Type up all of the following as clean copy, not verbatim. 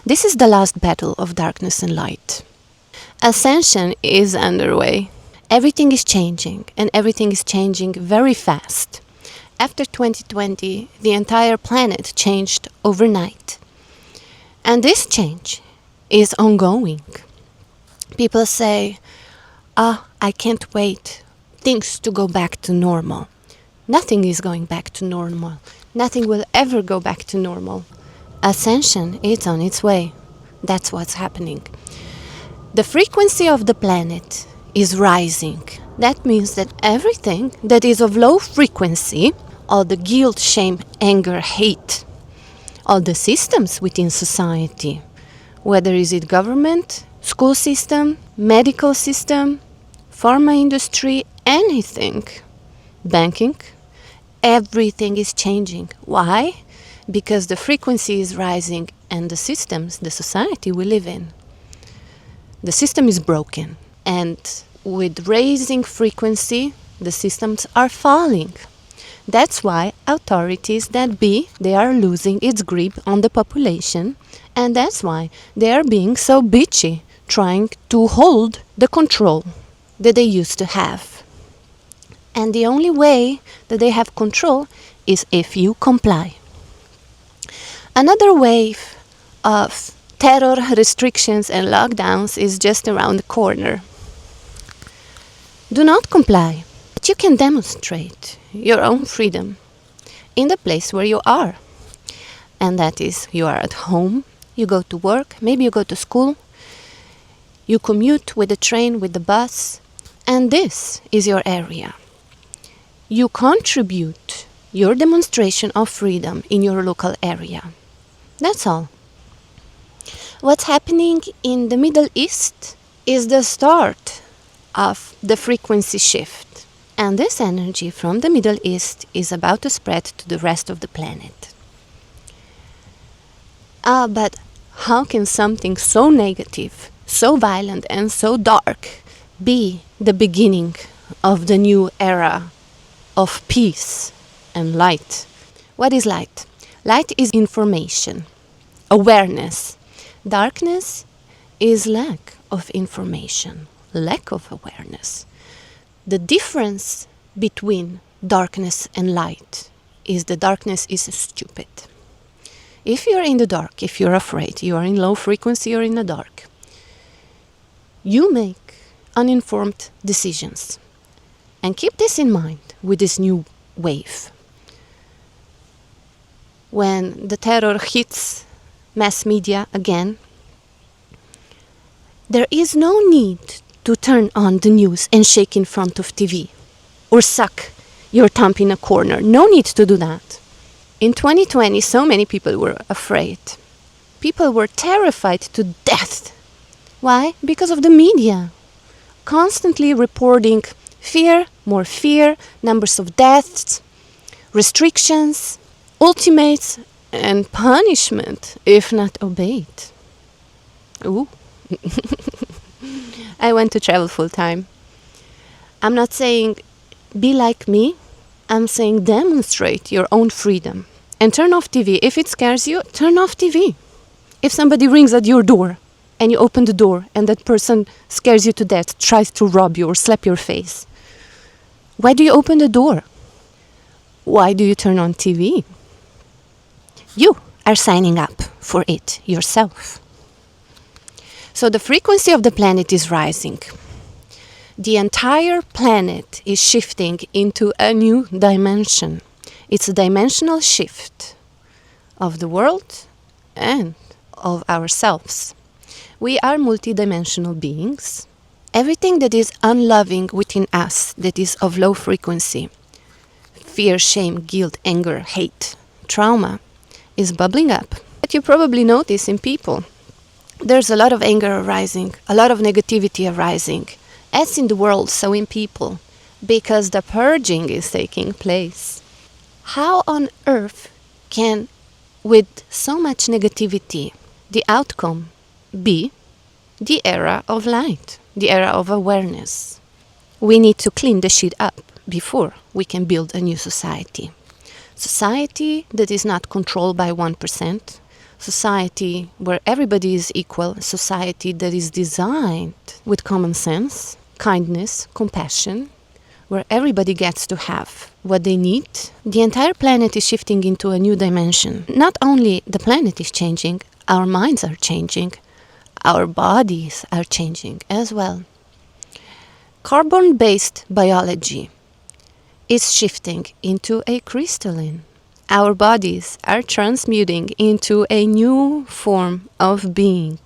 This is the last battle of darkness and light. Ascension is underway. Everything is changing, and everything is changing very fast. After 2020, the entire planet changed overnight. And this change is ongoing. People say, I can't wait things to go back to normal. Nothing is going back to normal. Nothing will ever go back to normal. Ascension is on its way. That's what's happening. The frequency of the planet is rising. That means that everything that is of low frequency, all the guilt, shame, anger, hate, all the systems within society, whether is it government, school system, medical system, pharma industry, anything, banking, everything is changing. Why? Because the frequency is rising and the systems, the society we live in, the system is broken. And with raising frequency, the systems are falling. That's why authorities that be, they are losing its grip on the population. And that's why they are being so bitchy, trying to hold the control that they used to have. And the only way that they have control is if you comply. Another wave of terror, restrictions and lockdowns is just around the corner. Do not comply, but you can demonstrate your own freedom in the place where you are. And that is, you are at home, you go to work, maybe you go to school, you commute with the train, with the bus, and this is your area. You contribute your demonstration of freedom in your local area. That's all. What's happening in the Middle East is the start of the frequency shift. And this energy from the Middle East is about to spread to the rest of the planet. But how can something so negative, so violent and so dark be the beginning of the new era of peace and light? What is light? Light is information, awareness. Darkness is lack of information, lack of awareness. The difference between darkness and light is the darkness is stupid. If you're in the dark, if you're afraid, you are in low frequency or in the dark, you make uninformed decisions. And keep this in mind with this new wave. When the terror hits mass media again, there is no need to turn on the news and shake in front of TV or suck your thumb in a corner. No need to do that. In 2020, so many people were afraid. People were terrified to death. Why? Because of the media. Constantly reporting fear, more fear, numbers of deaths, restrictions, ultimates, and punishment if not obeyed. Ooh. I want to travel full time. I'm not saying be like me. I'm saying demonstrate your own freedom. And turn off TV. If it scares you, turn off TV. If somebody rings at your door and you open the door and that person scares you to death, tries to rob you or slap your face, why do you open the door? Why do you turn on TV? You are signing up for it yourself. So the frequency of the planet is rising. The entire planet is shifting into a new dimension. It's a dimensional shift of the world and of ourselves. We are multidimensional beings. Everything that is unloving within us, that is of low frequency, fear, shame, guilt, anger, hate, trauma, is bubbling up. But you probably notice in people, there's a lot of anger arising, a lot of negativity arising, as in the world, so in people, because the purging is taking place. How on earth can, with so much negativity, the outcome be the era of light, the era of awareness? We need to clean the shit up before we can build a new society. Society that is not controlled by 1%, society where everybody is equal, a society that is designed with common sense, kindness, compassion, where everybody gets to have what they need, the entire planet is shifting into a new dimension. Not only the planet is changing, our minds are changing, our bodies are changing as well. Carbon-based biology is shifting into a crystalline. Our bodies are transmuting into a new form of being.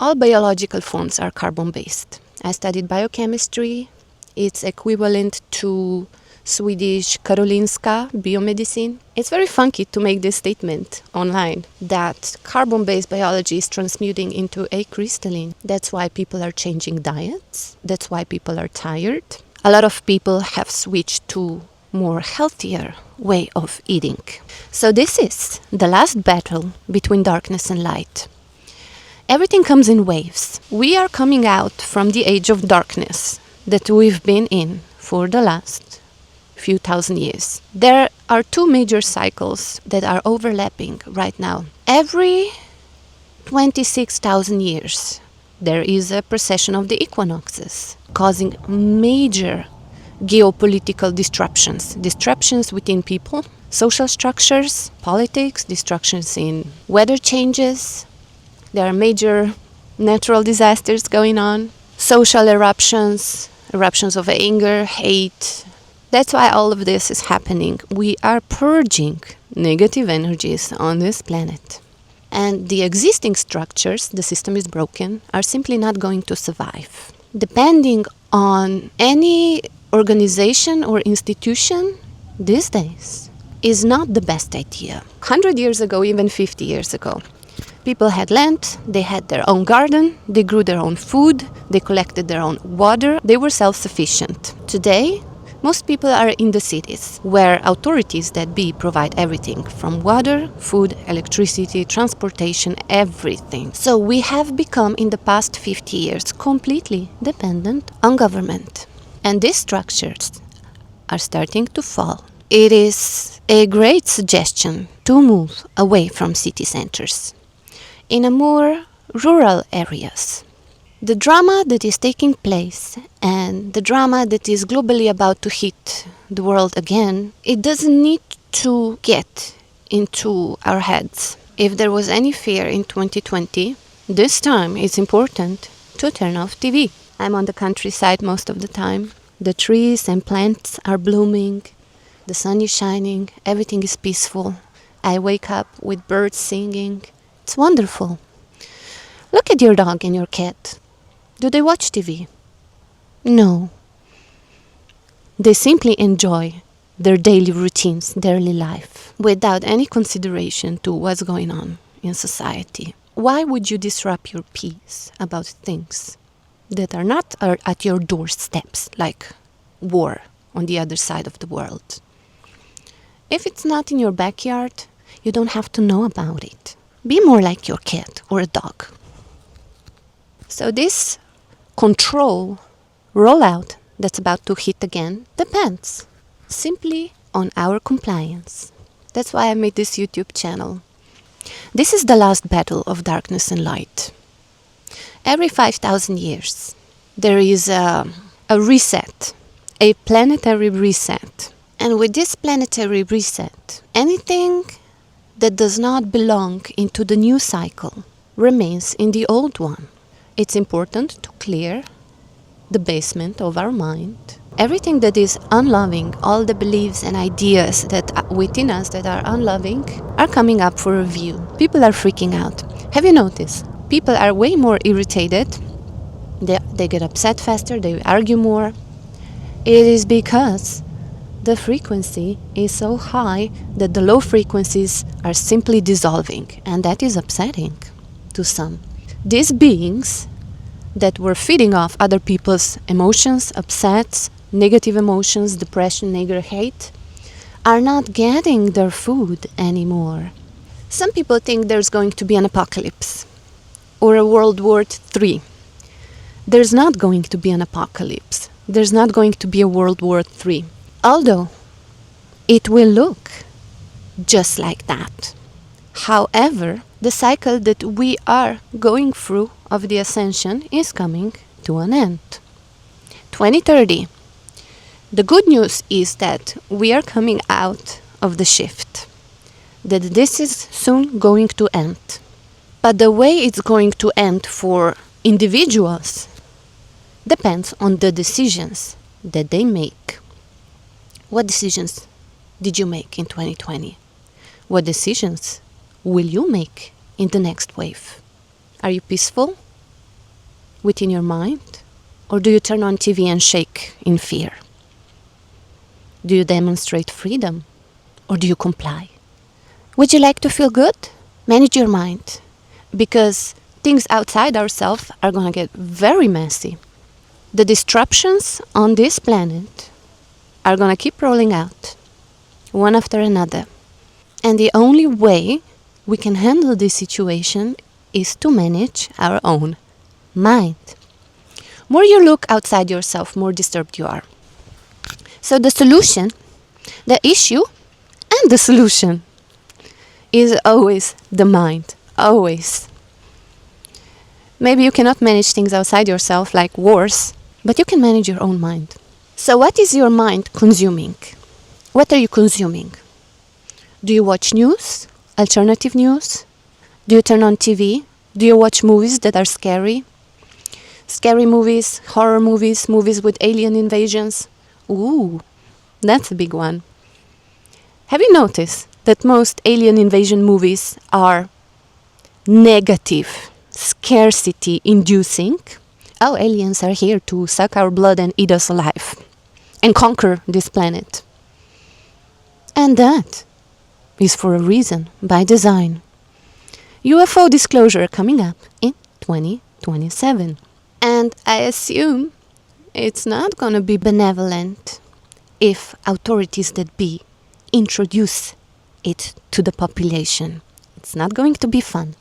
All biological forms are carbon-based. I studied biochemistry. It's equivalent to Swedish Karolinska biomedicine. It's very funky to make this statement online that carbon-based biology is transmuting into a crystalline. That's why people are changing diets. That's why people are tired. A lot of people have switched to more healthier way of eating. So this is the last battle between darkness and light. Everything comes in waves. We are coming out from the age of darkness that we've been in for the last few thousand years. There are two major cycles that are overlapping right now. Every 26,000 years, there is a precession of the equinoxes, causing major geopolitical disruptions within people, social structures, politics, disruptions in weather changes. There are major natural disasters going on, social eruptions of anger, hate. That's why all of this is happening. We are purging negative energies on this planet. And the existing structures, the system is broken, are simply not going to survive. Depending on any organization or institution these days is not the best idea. 100 years ago, even 50 years ago, people had land, they had their own garden, they grew their own food, they collected their own water, they were self-sufficient. Today, most people are in the cities, where authorities that be provide everything from water, food, electricity, transportation, everything. So we have become, in the past 50 years, completely dependent on government. And these structures are starting to fall. It is a great suggestion to move away from city centers in a more rural areas. The drama that is taking place and the drama that is globally about to hit the world again, it doesn't need to get into our heads. If there was any fear in 2020, this time it's important to turn off TV. I'm on the countryside most of the time. The trees and plants are blooming, the sun is shining, everything is peaceful. I wake up with birds singing. It's wonderful. Look at your dog and your cat. Do they watch TV? No. They simply enjoy their daily routines, daily life, without any consideration to what's going on in society. Why would you disrupt your peace about things that are not at your doorsteps, like war on the other side of the world? If it's not in your backyard, you don't have to know about it. Be more like your cat or a dog. So this control rollout that's about to hit again depends simply on our compliance. That's why I made this YouTube channel. This is the last battle of darkness and light. Every 5,000 years, there is a reset, a planetary reset. And with this planetary reset, anything that does not belong into the new cycle remains in the old one. It's important to clear the basement of our mind. Everything that is unloving, all the beliefs and ideas that within us that are unloving are coming up for review. People are freaking out. Have you noticed? People are way more irritated. They get upset faster, they argue more. It is because the frequency is so high that the low frequencies are simply dissolving, and that is upsetting to some. These beings that were feeding off other people's emotions, upsets, negative emotions, depression, anger, hate, are not getting their food anymore. Some people think there's going to be an apocalypse or a World War III. There's not going to be an apocalypse. There's not going to be a World War III. Although it will look just like that. However, the cycle that we are going through of the ascension is coming to an end. 2030. The good news is that we are coming out of the shift, that this is soon going to end. But the way it's going to end for individuals depends on the decisions that they make. What decisions did you make in 2020? What decisions will you make in the next wave? Are you peaceful within your mind? Or do you turn on TV and shake in fear? Do you demonstrate freedom? Or do you comply? Would you like to feel good? Manage your mind. Because things outside ourselves are going to get very messy. The disruptions on this planet are going to keep rolling out, one after another. And the only way we can handle this situation is to manage our own mind. More you look outside yourself, more disturbed you are. So the solution, the issue, and the solution is always the mind. Always. Maybe you cannot manage things outside yourself like wars, but you can manage your own mind. So what is your mind consuming? What are you consuming? Do you watch news? Alternative news? Do you turn on TV? Do you watch movies that are scary? Scary movies, horror movies, movies with alien invasions? Ooh, that's a big one. Have you noticed that most alien invasion movies are negative, scarcity inducing? Oh, aliens are here to suck our blood and eat us alive and conquer this planet. And that is for a reason, by design. UFO disclosure coming up in 2027. And I assume it's not going to be benevolent if authorities that be introduce it to the population. It's not going to be fun.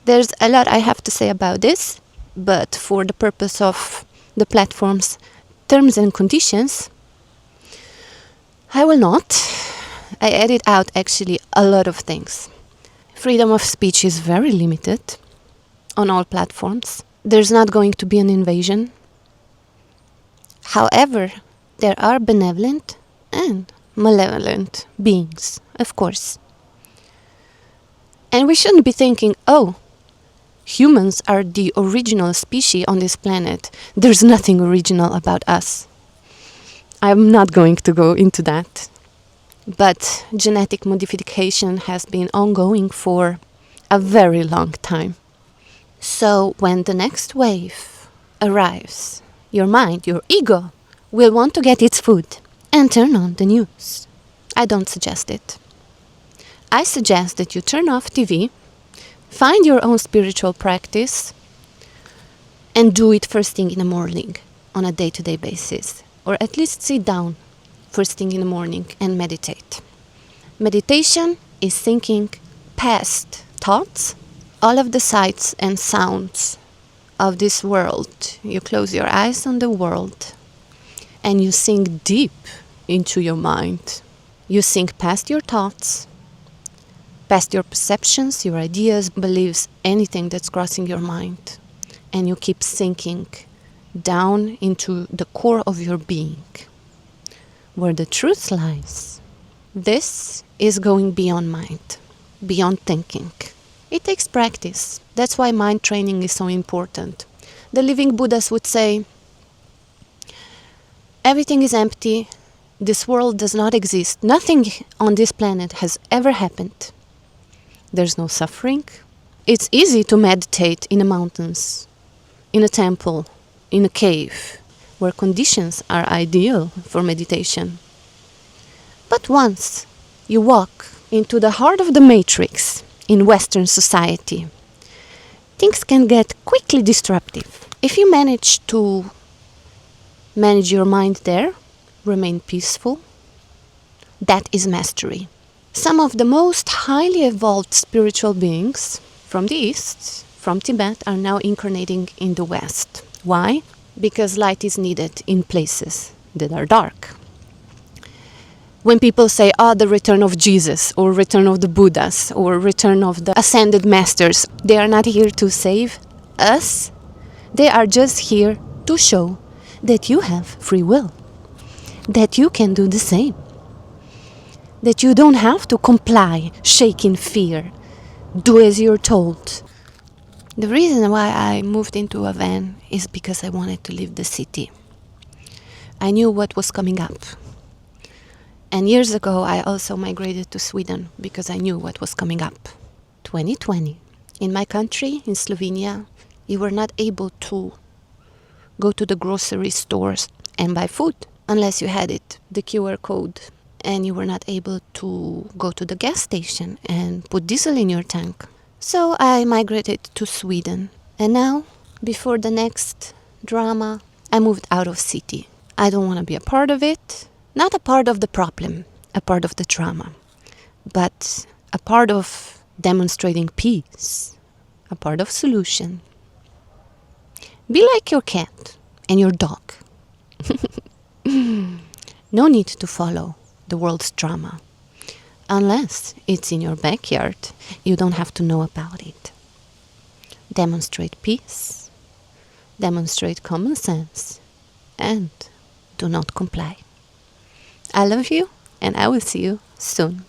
There's a lot I have to say about this, but for the purpose of the platform's terms and conditions, I will not. I edit out actually a lot of things. Freedom of speech is very limited on all platforms. There's not going to be an invasion. However, there are benevolent and malevolent beings, of course. And we shouldn't be thinking, oh, humans are the original species on this planet. There's nothing original about us. I'm not going to go into that. But genetic modification has been ongoing for a very long time. So when the next wave arrives, your mind, your ego, will want to get its food and turn on the news. I don't suggest it. I suggest that you turn off TV, find your own spiritual practice, and do it first thing in the morning on a day-to-day basis. Or at least sit down first thing in the morning and meditate. Meditation is thinking past thoughts, all of the sights and sounds of this world. You close your eyes on the world and you sink deep into your mind. You sink past your thoughts, past your perceptions, your ideas, beliefs, anything that's crossing your mind. And you keep sinking down into the core of your being, where the truth lies. This is going beyond mind, beyond thinking. It takes practice. That's why mind training is so important. The living Buddhas would say, everything is empty, this world does not exist, nothing on this planet has ever happened. There's no suffering. It's easy to meditate in the mountains, in a temple, in a cave, where conditions are ideal for meditation. But once you walk into the heart of the matrix in Western society, things can get quickly disruptive. If you manage to manage your mind there, remain peaceful, that is mastery. Some of the most highly evolved spiritual beings from the East, from Tibet, are now incarnating in the West. Why? Because light is needed in places that are dark. When people say, the return of Jesus, or return of the Buddhas, or return of the ascended masters, they are not here to save us. They are just here to show that you have free will, that you can do the same, that you don't have to comply, shake in fear, do as you're told. The reason why I moved into a van is because I wanted to leave the city. I knew what was coming up. And years ago, I also migrated to Sweden because I knew what was coming up. 2020. In my country, in Slovenia, you were not able to go to the grocery stores and buy food unless you had it, the QR code. And you were not able to go to the gas station and put diesel in your tank. So I migrated to Sweden. And now, before the next drama, I moved out of city. I don't want to be a part of it. Not a part of the problem, a part of the drama, but a part of demonstrating peace, a part of solution. Be like your cat and your dog. No need to follow the world's drama. Unless it's in your backyard, you don't have to know about it. Demonstrate peace, demonstrate common sense, and do not comply. I love you, and I will see you soon.